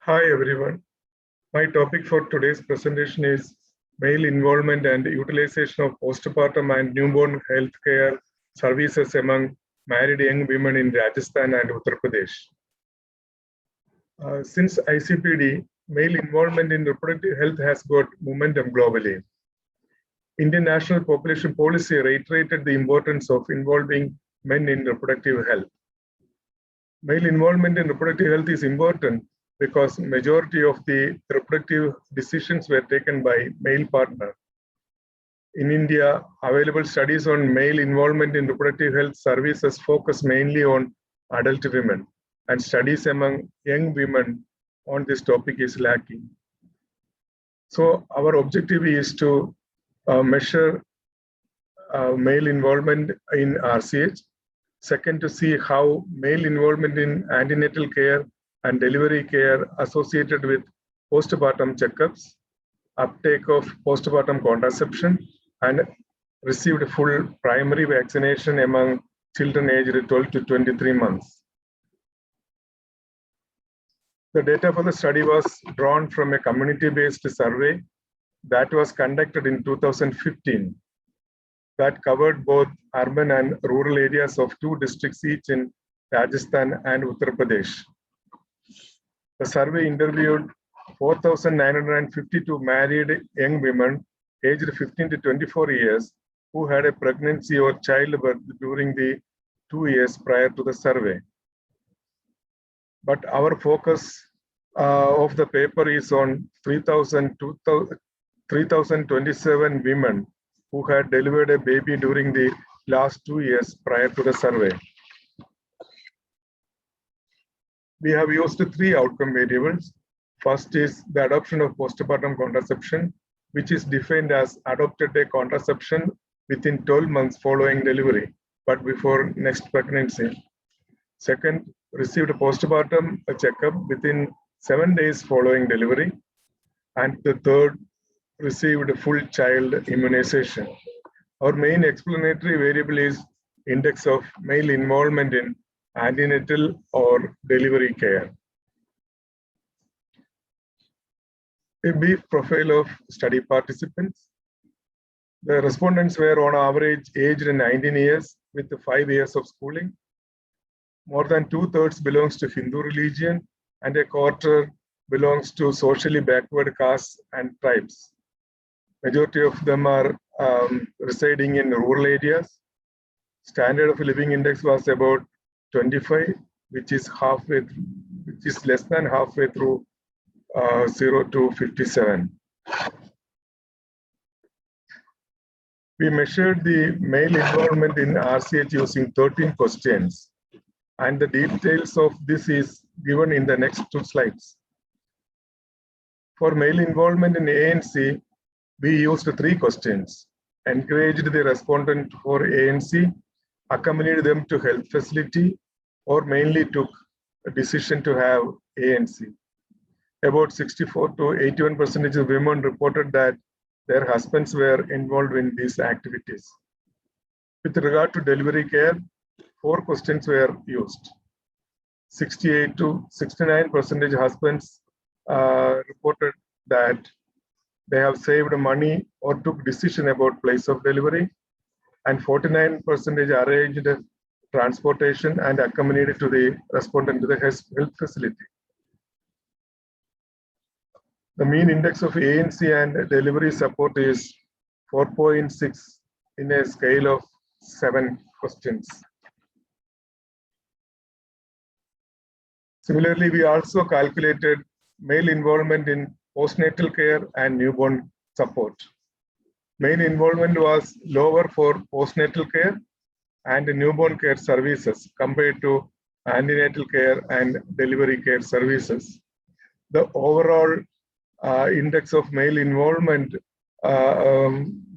Hi everyone. My topic for today's presentation is male involvement and utilization of postpartum and newborn healthcare services among married young women in Rajasthan and Uttar Pradesh. Since ICPD, male involvement in reproductive health has got momentum globally. Indian National Population Policy reiterated the importance of involving men in reproductive health. Male involvement in reproductive health is important because majority of the reproductive decisions were taken by male partner. In India, available studies on male involvement in reproductive health services focus mainly on adult women, and studies among young women on this topic is lacking. So our objective is to measure male involvement in RCH. Second, to see how male involvement in antenatal care and delivery care associated with postpartum checkups, uptake of postpartum contraception, and received full primary vaccination among children aged 12 to 23 months. The data for the study was drawn from a community-based survey that was conducted in 2015 that covered both urban and rural areas of 2 districts each in Rajasthan and Uttar Pradesh. The survey interviewed 4,952 married young women aged 15 to 24 years who had a pregnancy or childbirth during the 2 years prior to the survey. But our focus of the paper is on 3,027 women who had delivered a baby during the last 2 years prior to the survey. We have used 3 outcome variables. First is the adoption of postpartum contraception, which is defined as adopted a contraception within 12 months following delivery, but before next pregnancy. Second, received a postpartum checkup within 7 days following delivery. And the third, received full child immunization. Our main explanatory variable is index of male involvement in antenatal or delivery care. A brief profile of study participants. The respondents were on average aged 19 years with 5 years of schooling. More than 2/3 belongs to Hindu religion and a quarter belongs to socially backward castes and tribes. Majority of them are residing in rural areas. Standard of living index was about 25, which is less than halfway through 0 to 57. We measured the male involvement in RCH using 13 questions, and the details of this is given in the next 2 slides. For male involvement in ANC, we used 3 questions, encouraged the respondent for ANC, accompanied them to health facility, or mainly took a decision to have ANC. About 64 to 81% of women reported that their husbands were involved in these activities. With regard to delivery care, 4 questions were used. 68 to 69% husbands reported that they have saved money or took decision about place of delivery, and 49% arranged transportation and accompanied to the respondent to the health facility. The mean index of ANC and delivery support is 4.6 in a scale of 7 questions. Similarly, we also calculated male involvement in postnatal care and newborn support. Male involvement was lower for postnatal care and newborn care services compared to antenatal care and delivery care services. The overall index of male involvement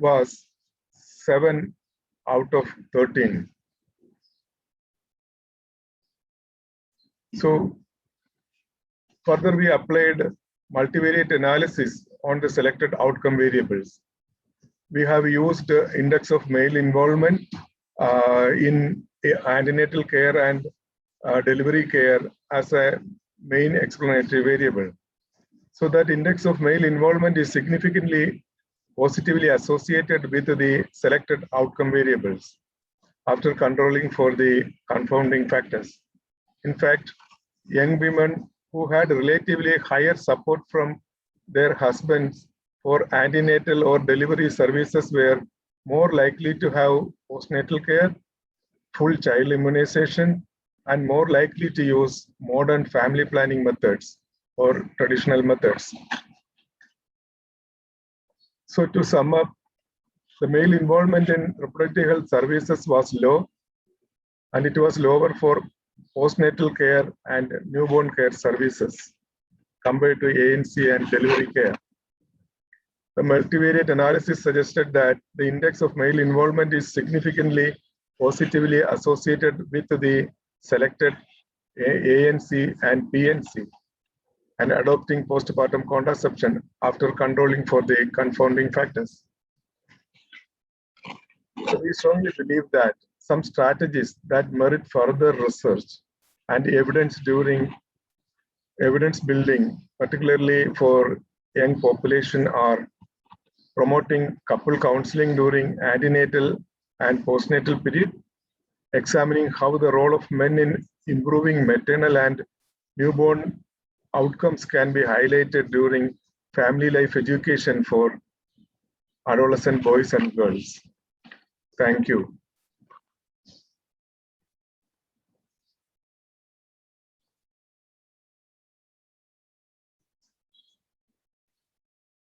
was 7 out of 13. So further, we applied multivariate analysis on the selected outcome variables. We have used the index of male involvement in antenatal care and delivery care as a main explanatory variable. So that index of male involvement is significantly positively associated with the selected outcome variables after controlling for the confounding factors. In fact, young women who had relatively higher support from their husbands for antenatal or delivery services were more likely to have postnatal care, full child immunization, and more likely to use modern family planning methods or traditional methods. So to sum up, the male involvement in reproductive health services was low, and it was lower for postnatal care and newborn care services compared to ANC and delivery care. The multivariate analysis suggested that the index of male involvement is significantly positively associated with the selected ANC and PNC and adopting postpartum contraception after controlling for the confounding factors. So we strongly believe that some strategies that merit further research and evidence building, particularly for young population, are promoting couple counseling during antenatal and postnatal period, examining how the role of men in improving maternal and newborn outcomes can be highlighted during family life education for adolescent boys and girls. Thank you.